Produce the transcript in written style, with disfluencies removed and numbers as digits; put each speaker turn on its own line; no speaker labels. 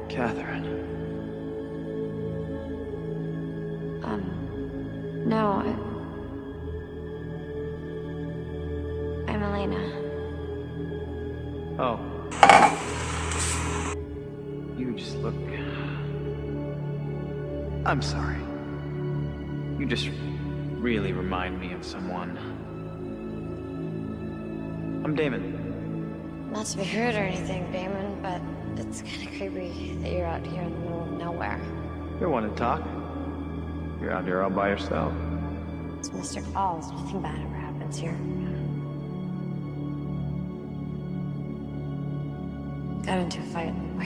Catherine.
No, I'm Elena.
Oh. You just look... I'm sorry. You just really remind me of someone. I'm Damon.
Not to be rude or anything, Damon, but it's kind of creepy that you're out here in the middle of nowhere.
You want to talk? You're out here all by yourself.
It's Mystic Falls. Nothing bad ever happens here. Got into a fight